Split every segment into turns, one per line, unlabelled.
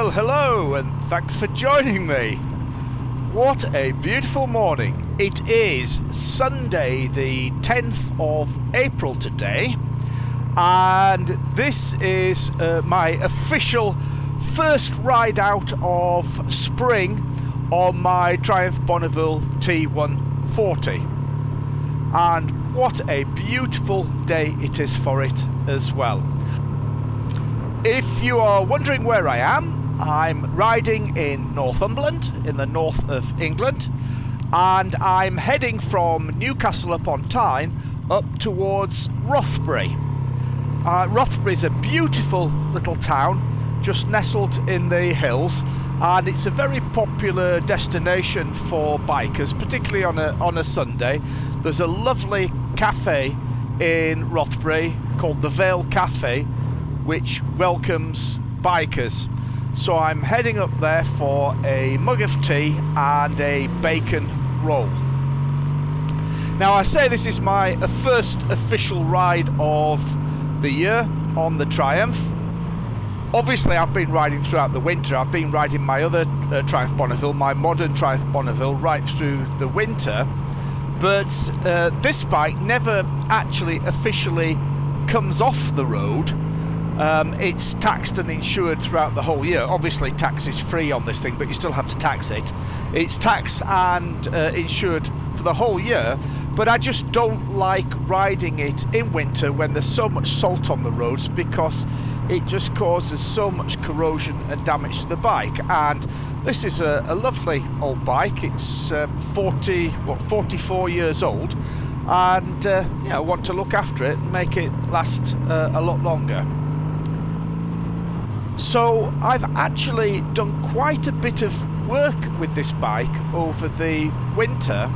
Well, hello, and thanks for joining me. What a beautiful morning. It is Sunday the 10th of April today, and this is my official first ride out of spring on my Triumph Bonneville T140. And what a beautiful day it is for it as well. If you are wondering where I am, I'm riding in Northumberland in the north of England, and I'm heading from Newcastle upon Tyne up towards Rothbury. Rothbury is a beautiful little town just nestled in the hills, and it's a very popular destination for bikers, particularly on a Sunday. There's a lovely cafe in Rothbury called the Vale Cafe, which welcomes bikers. So I'm heading up there for a mug of tea and a bacon roll. Now, I say this is my first official ride of the year on the Triumph. Obviously, I've been riding throughout the winter. I've been riding my other Triumph Bonneville, my modern Triumph Bonneville, right through the winter. But this bike never actually officially comes off the road. It's taxed and insured throughout the whole year. Obviously, tax is free on this thing, but you still have to tax it. It's taxed and insured for the whole year, but I just don't like riding it in winter when there's so much salt on the roads, because it just causes so much corrosion and damage to the bike. And this is a lovely old bike. It's 44 years old, and I want to look after it and make it last a lot longer. So I've actually done quite a bit of work with this bike over the winter.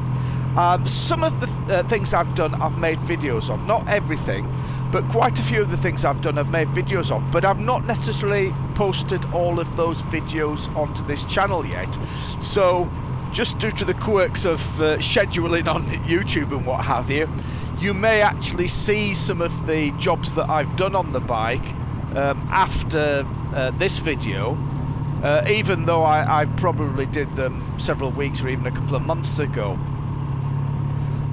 Some of the things I've done I've made videos of, not everything, but quite a few of the things I've done I've made videos of, but I've not necessarily posted all of those videos onto this channel yet. So just due to the quirks of scheduling on YouTube and what have you, you may actually see some of the jobs that I've done on the bike after this video, even though I probably did them several weeks or even a couple of months ago.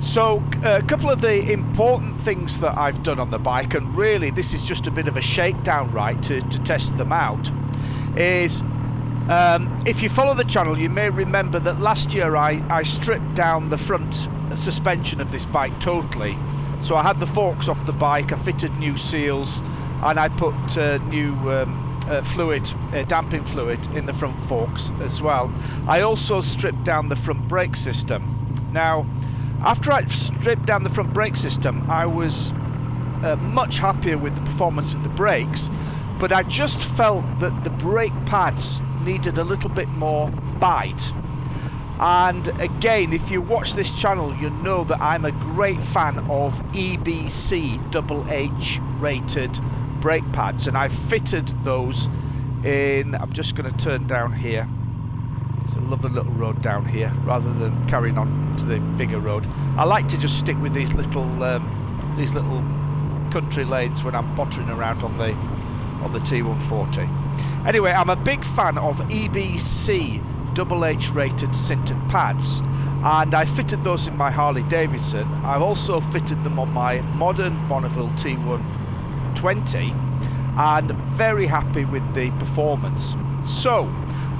So a couple of the important things that I've done on the bike, and really this is just a bit of a shakedown ride to test them out, is if you follow the channel, you may remember that last year I stripped down the front suspension of this bike totally. So I had the forks off the bike, I fitted new seals, and I put new damping fluid in the front forks as well. I also stripped down the front brake system. Now, after I stripped down the front brake system, I was much happier with the performance of the brakes, but I just felt that the brake pads needed a little bit more bite. And again, if you watch this channel, you know that I'm a great fan of EBC HH rated brake pads, and I've fitted those in. I'm just going to turn down here. It's a lovely little road down here, rather than carrying on to the bigger road. I like to just stick with these little country lanes when I'm pottering around on the T140. Anyway, I'm a big fan of EBC HH rated sintered pads, and I fitted those in my Harley Davidson. I've also fitted them on my modern Bonneville T120, and very happy with the performance. So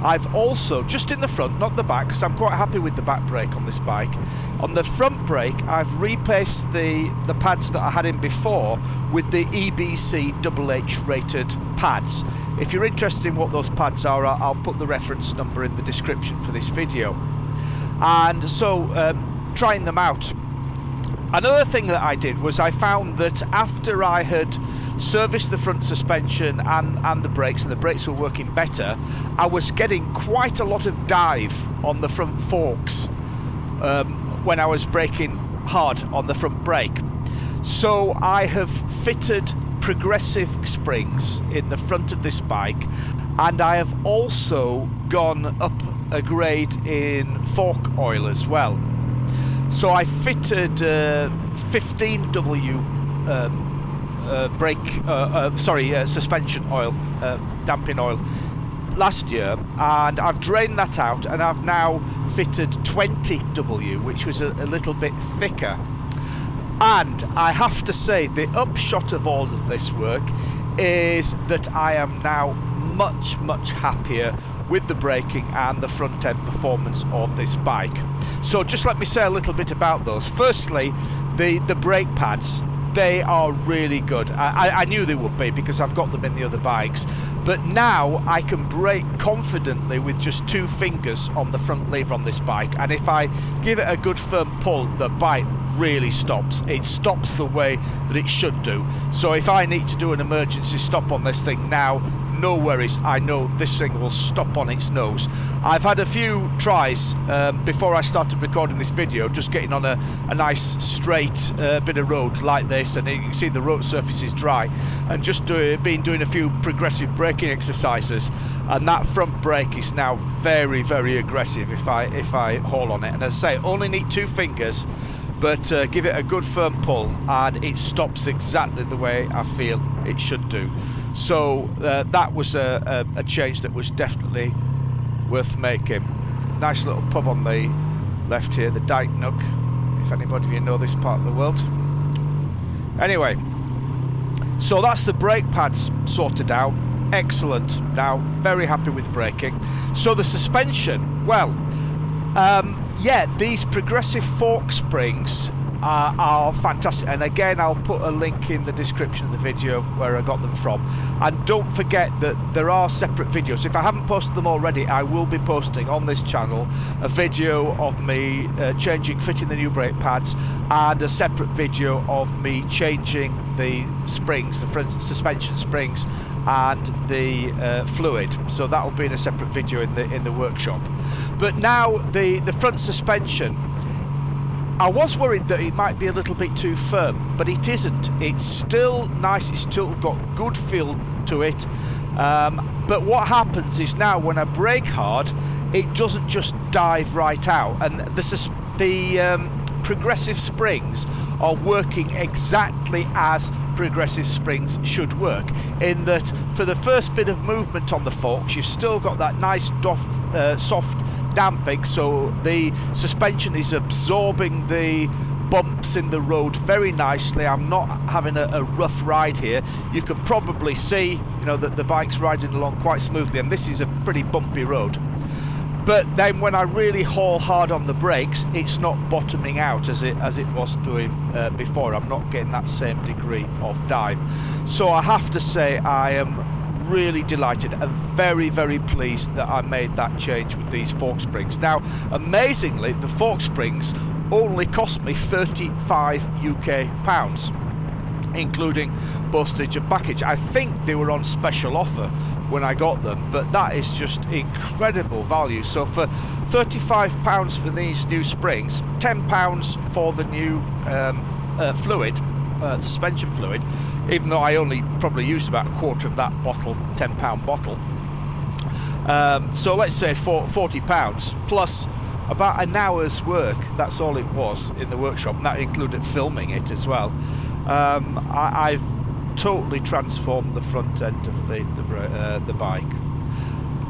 I've also, just in the front, not the back, because I'm quite happy with the back brake on this bike. On the front brake, I've replaced the pads that I had in before with the EBC HH rated pads. If you're interested in what those pads are, I'll put the reference number in the description for this video. And so, trying them out. Another thing that I did was I found that after I had serviced the front suspension and the brakes were working better, I was getting quite a lot of dive on the front forks when I was braking hard on the front brake. So I have fitted progressive springs in the front of this bike, and I have also gone up a grade in fork oil as well. So I fitted 15W suspension oil, damping oil, last year, and I've drained that out, and I've now fitted 20W, which was a little bit thicker. And I have to say, the upshot of all of this work is that I am now much happier with the braking and the front end performance of this bike. So just let me say a little bit about those. Firstly, the brake pads, they are really good. I knew they would be because I've got them in the other bikes, but now I can brake confidently with just 2 fingers on the front lever on this bike, and if I give it a good firm pull, the bike really stops. It stops the way that it should do. So if I need to do an emergency stop on this thing now, no worries, I know this thing will stop on its nose. I've had a few tries before I started recording this video, just getting on a nice straight bit of road like this, and you can see the road surface is dry, and just been doing a few progressive braking exercises, and that front brake is now very aggressive if I haul on it. And as I say, only need 2 fingers, but give it a good firm pull and it stops exactly the way I feel it should do. So that was a change that was definitely worth making. Nice little pub on the left here, the Dyke Nook, if anybody of you know this part of the world. Anyway, so that's the brake pads sorted out. Excellent. Now very happy with braking. So the suspension, well, yeah, these progressive fork springs are fantastic, and again I'll put a link in the description of the video where I got them from. And don't forget that there are separate videos. If I haven't posted them already, I will be posting on this channel a video of me fitting the new brake pads, and a separate video of me changing the springs, the front suspension springs and the fluid. So that will be in a separate video in the workshop. But now the front suspension, I was worried that it might be a little bit too firm, but it isn't. It's still nice, it's still got good feel to it. But what happens is now when I brake hard, it doesn't just dive right out, and the progressive springs are working exactly as progressive springs should work, in that for the first bit of movement on the forks, you've still got that nice soft damping, so the suspension is absorbing the bumps in the road very nicely. I'm not having a rough ride here. You can probably see, you know, that the bike's riding along quite smoothly, and this is a pretty bumpy road. But then when I really haul hard on the brakes, it's not bottoming out as it was doing before. I'm not getting that same degree of dive. So I have to say I am really delighted and very pleased that I made that change with these fork springs. Now, amazingly, the fork springs only cost me 35 UK pounds, including postage and package. I think they were on special offer when I got them, but that is just incredible value. So for 35 pounds for these new springs, 10 pounds for the new fluid, suspension fluid, even though I only probably used about a quarter of that bottle, £10 bottle. So let's say £40 plus about an hour's work. That's all it was in the workshop, and that included filming it as well. I've totally transformed the front end of the bike.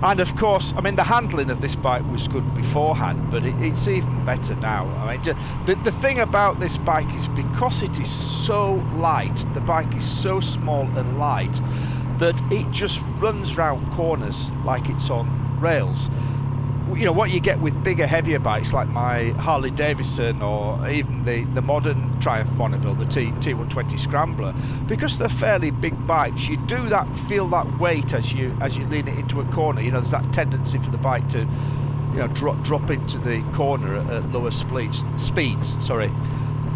And of course, I mean, the handling of this bike was good beforehand, but it's even better now. I mean, the thing about this bike is, because it is so light, the bike is so small and light, that it just runs round corners like it's on rails. You know, what you get with bigger, heavier bikes like my Harley Davidson, or even the modern Triumph Bonneville, the T140 Scrambler, because they're fairly big bikes, you do feel that weight as you lean it into a corner. You know, there's that tendency for the bike to, you know, drop into the corner at lower speeds. Sorry,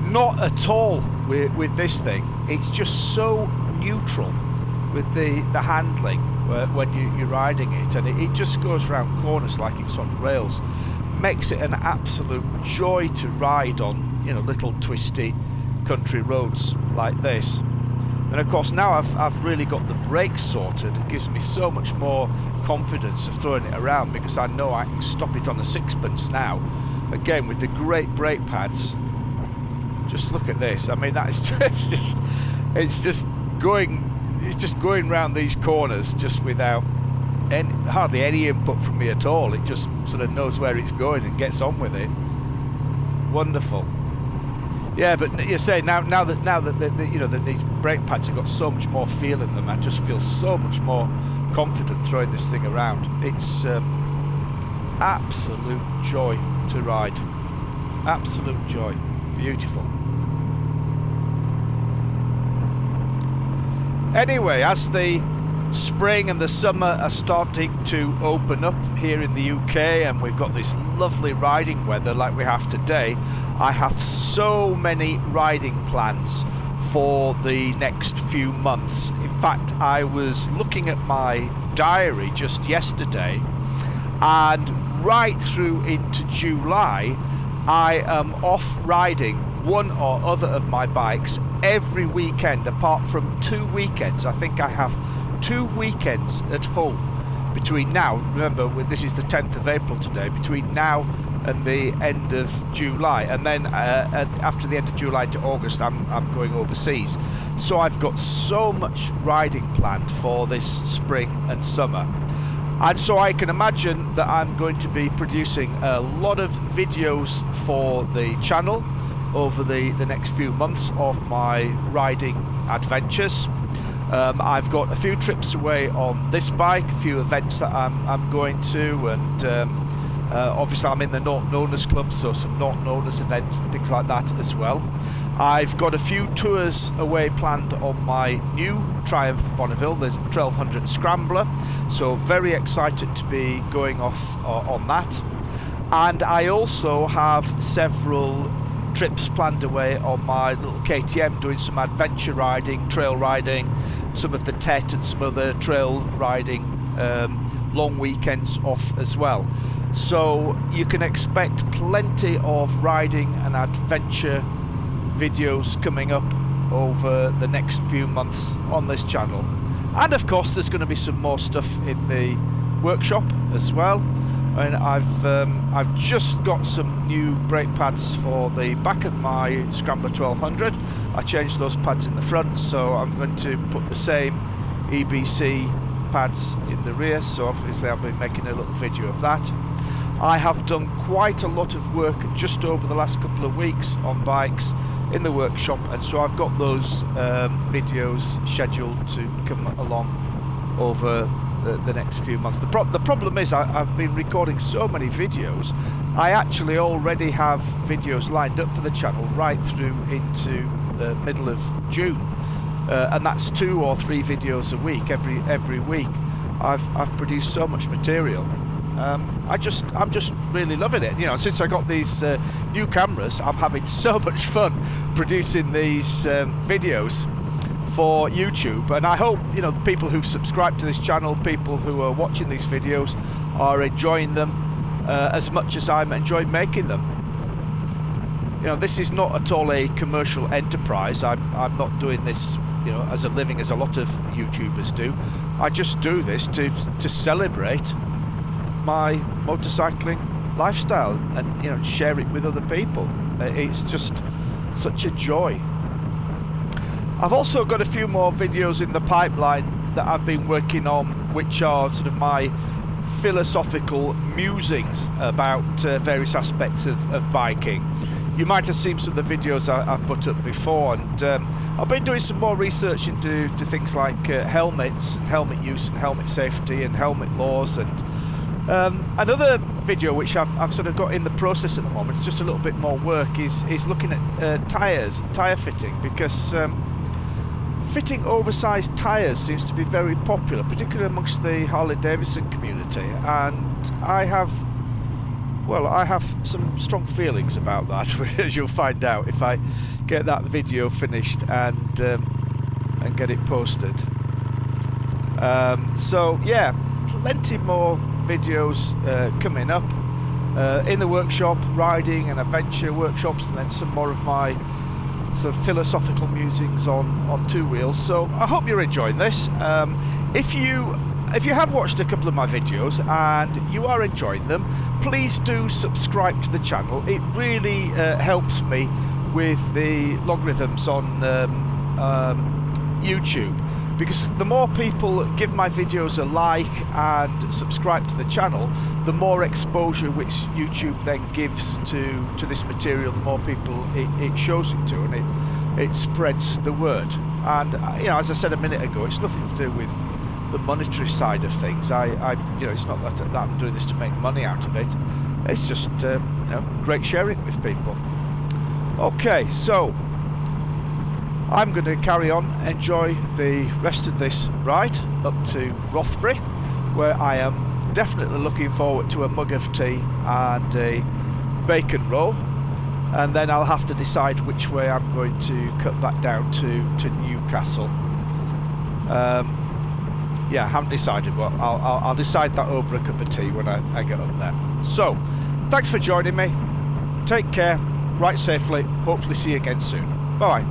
not at all with this thing. It's just so neutral with the handling when you're riding it, and it just goes around corners like it's on rails. Makes it an absolute joy to ride on, you know, little twisty country roads like this. And of course, now I've really got the brakes sorted. It gives me so much more confidence of throwing it around, because I know I can stop it on a sixpence now. Again, with the great brake pads. Just look at this. I mean, that is it's just going round these corners just without hardly any input from me at all. It just sort of knows where it's going and gets on with it. Wonderful. Yeah, but you say now that you know that these brake pads have got so much more feel in them, I just feel so much more confident throwing this thing around. It's absolute joy to ride. Absolute joy. Beautiful. Anyway, as the spring and the summer are starting to open up here in the UK and we've got this lovely riding weather like we have today, I have so many riding plans for the next few months. In fact, I was looking at my diary just yesterday, and right through into July I am off riding one or other of my bikes every weekend, apart from 2 weekends. I think I have 2 weekends at home between now, remember this is the 10th of April today, between now and the end of July, and then after the end of July to August I'm going overseas. So I've got so much riding planned for this spring and summer, and so I can imagine that I'm going to be producing a lot of videos for the channel over the next few months of my riding adventures. I've got a few trips away on this bike, a few events that I'm going to, and obviously I'm in the Norton Owners Club, so some Norton Owners events and things like that as well. I've got a few tours away planned on my new Triumph Bonneville, the 1200 Scrambler, so very excited to be going off on that. And I also have several trips planned away on my little KTM, doing some adventure riding, trail riding, some of the TET and some other trail riding, long weekends off as well. So you can expect plenty of riding and adventure videos coming up over the next few months on this channel. And of course there's going to be some more stuff in the workshop as well. And I've just got some new brake pads for the back of my Scrambler 1200. I changed those pads in the front, so I'm going to put the same EBC pads in the rear, so obviously I'll be making a little video of that. I have done quite a lot of work just over the last couple of weeks on bikes in the workshop, and so I've got those videos scheduled to come along over the next few months. The problem is I've been recording so many videos, I actually already have videos lined up for the channel right through into the middle of June, and that's 2 or 3 videos a week. Every week I've produced so much material. I'm just really loving it. You know, since I got these new cameras, I'm having so much fun producing these videos for YouTube, and I hope, you know, the people who've subscribed to this channel, people who are watching these videos, are enjoying them as much as I'm enjoying making them. You know, this is not at all a commercial enterprise. I'm not doing this, you know, as a living as a lot of YouTubers do. I just do this to celebrate my motorcycling lifestyle and, you know, share it with other people. It's just such a joy. I've also got a few more videos in the pipeline that I've been working on, which are sort of my philosophical musings about various aspects of biking. You might have seen some of the videos I've put up before, and I've been doing some more research into things like helmets, helmet use and helmet safety and helmet laws, and another video which I've sort of got in the process at the moment, it's just a little bit more work, is looking at tyres and tyre fitting, because fitting oversized tyres seems to be very popular, particularly amongst the Harley-Davidson community, and I have some strong feelings about that, as you'll find out if I get that video finished and get it posted. So yeah, plenty more videos coming up in the workshop, riding and adventure workshops, and then some more of my sort of philosophical musings on 2 wheels. So I hope you're enjoying this. If you have watched a couple of my videos and you are enjoying them, please do subscribe to the channel. It really helps me with the logarithms on YouTube, because the more people give my videos a like and subscribe to the channel, the more exposure which YouTube then gives to this material, the more people it shows it to, and it spreads the word. And you know, as I said a minute ago, it's nothing to do with the monetary side of things. You know, it's not that I'm doing this to make money out of it. It's just you know, great sharing with people. Okay, so I'm going to carry on, enjoy the rest of this ride up to Rothbury, where I am definitely looking forward to a mug of tea and a bacon roll, and then I'll have to decide which way I'm going to cut back down to Newcastle. Yeah, I haven't decided, but I'll decide that over a cup of tea when I get up there. So, thanks for joining me. Take care, ride safely, hopefully see you again soon. Bye.